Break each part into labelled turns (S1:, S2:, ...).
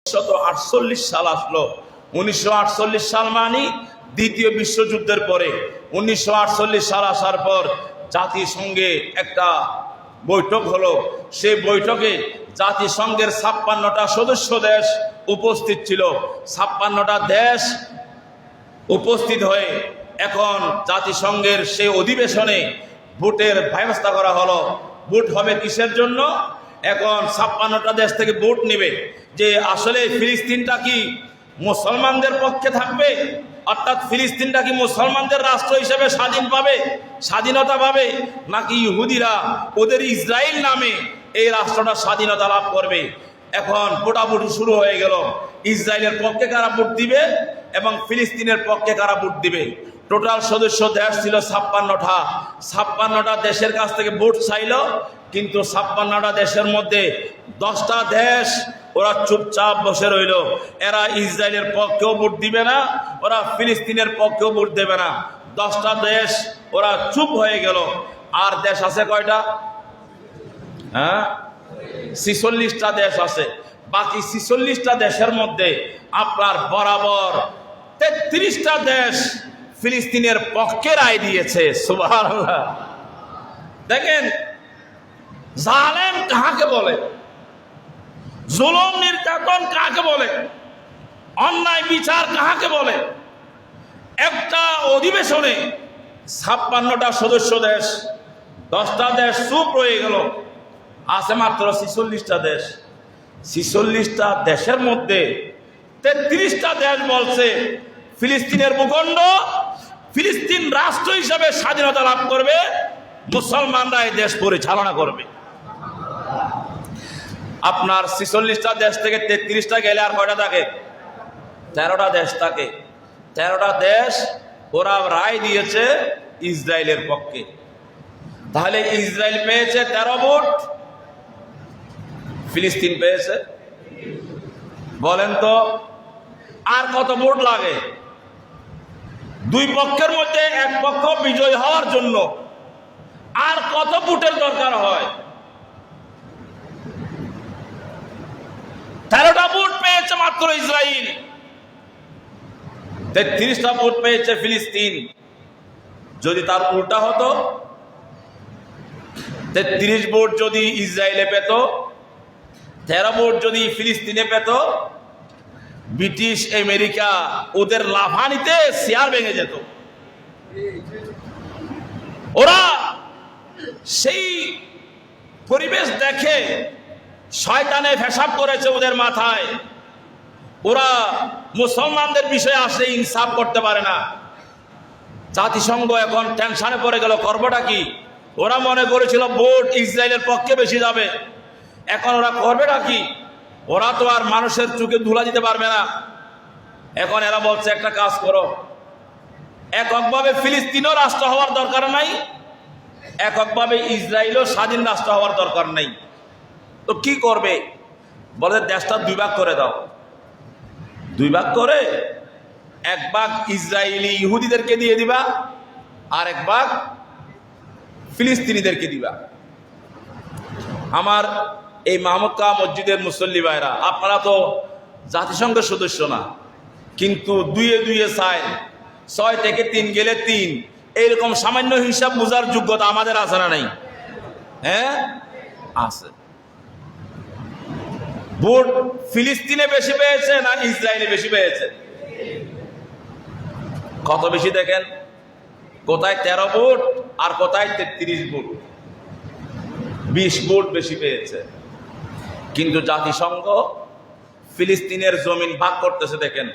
S1: 1948 সাল আসলো। 1948 সাল মানে দ্বিতীয় বিশ্বযুদ্ধের পরে। 1948 সাল আসার পর জাতিসংঘে একটা বৈঠক হলো। সেই বৈঠকে জাতিসংঘের 56টা সদস্য দেশ উপস্থিত ছিল। 56টা দেশ উপস্থিত হয়ে এখন জাতিসংঘের সেই অধিবেশনে ভোটের ব্যবস্থা করা হলো। ভোট হবে কিসের জন্য? এখন 56টা দেশ থেকে ভোট নেবে যে আসলে ফিলিস্তিনটা কি মুসলমানদের পক্ষে থাকবে, অর্থাৎ ফিলিস্তিনটা কি মুসলমানদের রাষ্ট্র হিসেবে স্বাধীনতা পাবে, নাকি ইহুদিরা ওদের ইসরায়েল নামে এই রাষ্ট্রটা স্বাধীনতা লাভ করবে। এখন ভোটাভুটি শুরু হয়ে গেল। ইসরায়েলের পক্ষে কারা ভোট দিবে এবং ফিলিস্তিনের পক্ষে কারা ভোট দিবে। টোটাল সদস্য দেশ ছিল 56টা। 56টা দেশের কাছ থেকে ভোট চাইল, কিন্তু 56টা দেশের মধ্যে 10টা দেশ ওরা চুপচাপ বসে রইল। এরা ইসরায়েলের পক্ষেও ভোট দিবে না, ওরা ফিলিস্তিনের পক্ষেও ভোট দেবে না। 10টা দেশ ওরা চুপ হয়ে গেল। আর দেশ আছে কয়টা? 46টা দেশ আছে। বাকি 46টা দেশের মধ্যে আপনার বরাবর 33টা দেশ ফিলিস্তিনের পক্ষে রায় দিয়েছে। সুবহানাল্লাহ। দেখেন জালেম কাকে বলে, জুলুম নির্যাতন কাকে বলে, অন্যায় বিচার কাকে বলে। একটা অধিবেশনে 56টা সদস্য দেশ, 10টা দেশ চুপ রয়ে গেল, আছে মাত্র 46টা দেশ। 46টা দেশের মধ্যে 33টা দেশ বলছে ফিলিস্তিনের ভূখণ্ড ফিলিস্তিন রাষ্ট্র হিসেবে স্বাধীনতা লাভ করবে, মুসলমানরা এই দেশ পরিচালনা করবে। আপনার 46টা দেশ থেকে 33টা গেলে আর কয়টা থাকে? 13টা দেশ থাকে। 13টা দেশ ওরা রায় দিয়েছে ইসরায়েলের পক্ষে। তাহলে ইসরায়েল পেয়েছে 13 ভোট, ফিলিস্তিন পেয়েছে, বলেন তো আর কত ভোট লাগে? দুই পক্ষের মধ্যে এক পক্ষ বিজয় হওয়ার জন্য আর কত ভোটের দরকার হয়? 13টা ভোট পেয়েছে মাত্র ইসরায়েল, 33টা ভোট পেয়েছে ফিলিস্তিন। যদি তার উল্টা হতো, 33 ভোট যদি ইসরায়েলে পেত, 13 ভোট যদি ফিলিস্তিনে পেত, ব্রিটিশ আমেরিকা ওদের লাফানিতে শেয়ার ভেঙে যেত। ওরা সেই পরিবেশ দেখে শয়তানে পেশাব করেছে ওদের মাথায়। ওরা মুসলমানদের বিষয়ে আসলে ইনসাফ করতে পারে না। জাতিসংঘ এখন টেনশনে পড়ে গেল, করবোটা কি? ওরা মনে করেছিল ভোট ইসরায়েলের পক্ষে বেশি যাবে, এখন ওরা করবেটা কি? ওরা তো আর মানুষের চোখে ধুলা দিতে পারবে না। এখন এরা বলছে একটা কাজ করো, এককভাবে ফিলিস্তিনও রাষ্ট্র হওয়ার দরকার নাই, এককভাবে ইসরায়েলও স্বাধীন রাষ্ট্র হওয়ার দরকার নাই। তো কি করবে? বলে দেশটা 2 ভাগ করে দাও। 2 ভাগ করে এক ভাগ ইসরায়েলি ইহুদিদেরকে দিয়ে দিবা, আর এক ভাগ ফিলিস্তিনিদেরকে দিবা। আমার এই মাহমুদকা মসজিদের মুসল্লি ভাইরা, আপনারা তো জাতিসংঘের সদস্য না, কিন্তু 2 এ 2 চায়, 6 থেকে 3 গেলে 3, এইরকম সামান্য হিসাব বোঝার যোগ্যতা আমাদের আছে না নাই? হ্যাঁ আছে। ভোট ফিলিস্তিনে বেশি পেয়েছে না ইসরায়েলে বেশি পেয়েছে? কত বেশি দেখেন, কোথায় 13 ভোট আর কোথায় 33 ভোট, 20 ভোট বেশি পেয়েছে। কিন্তু জাতিসংঘ ফিলিস্তিনের জমিন ভাগ করতেছে। দেখেন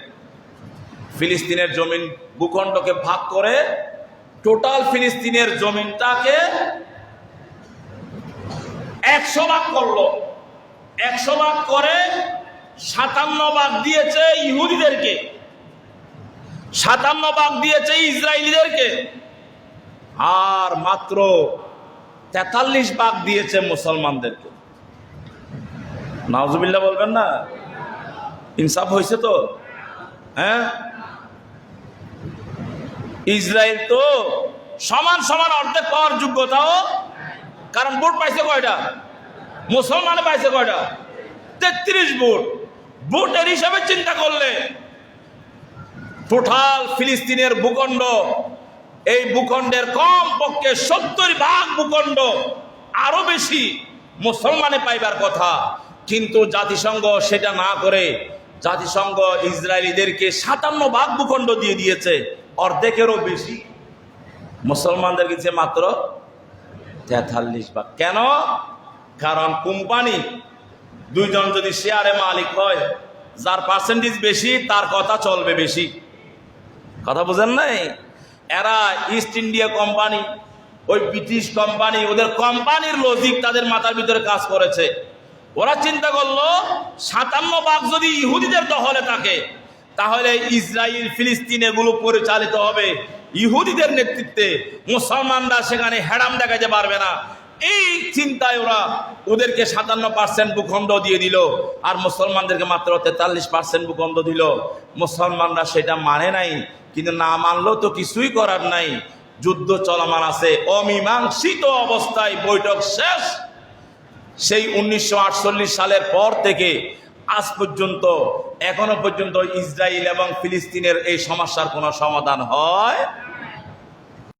S1: ফিলিস্তিনের জমিন ভূখণ্ডকে ভাগ করে টোটাল ফিলিস্তিনের জমিনটাকে 100 ভাগ করলো। 100 ভাগ করে 57 ভাগ দিয়েছে ইহুদিদেরকে, 57 ভাগ দিয়েছে ইসরায়েলিদেরকে, আর মাত্র 43 ভাগ দিয়েছে মুসলমানদেরকে। নাউজুবিল্লাহ বলবেন না? ইনসাফ হয়েছে তো? হ্যাঁ, ইসরায়েল তো সমান সমান অর্ধেক পাওয়ার যোগ্যতাও, কারণ ভোট পাইছে কয়টা? মুসলমানে পাইছে কয়টা? 33 ভোট। ভোটের হিসাবে চিন্তা করলে টোটাল ফিলিস্তিনের ভূখণ্ড, এই ভূখণ্ডের কম পক্ষে 70% ভূখণ্ড আরো বেশি মুসলমানে পাইবার কথা, কিন্তু জাতিসংঘ সেটা না করে জাতিসংঘ ইসরায়েলিদেরকে 57% ভূখণ্ড দিয়ে দিয়েছে, অর্ধেকেরও বেশি। মুসলমানদের কাছে মাত্র 43%। কেন? কারণ কোম্পানি দুইজন যদি শেয়ারে মালিক হয়, যার পার্সেন্টেজ বেশি তার কথা চলবে বেশি। কথা বুঝেন নাই? এরা ইস্ট ইন্ডিয়া কোম্পানি, ওই ব্রিটিশ কোম্পানি, ওদের কোম্পানির লজিক তাদের মাথার ভিতরে কাজ করেছে। ওরা চিন্তা করলো 57% যদি ইহুদিদের দখলে থাকে, তাহলে ইসরায়েল ফিলিস্তিন এগুলো পরিচালিত হবে ইহুদিদের নেতৃত্বে, মুসলমানরা সেখানে হেরাম দেখাতে পারবে না। এই চিন্তায় ওরা ওদেরকে 57% ভূখণ্ড দিয়ে দিল, আর মুসলমানদেরকে মাত্র 43% ভূখণ্ড দিল। মুসলমানরা সেটা মানে নাই, কিন্তু না মানলেও তো কিছুই করার নাই। যুদ্ধ চলমান আছে, অমীমাংসিত অবস্থায় বৈঠক শেষ। সেই 1948 সালের পর থেকে আজ পর্যন্ত, এখনো পর্যন্ত ইসরায়েল এবং ফিলিস্তিনের এই সমস্যার কোনো সমাধান হয়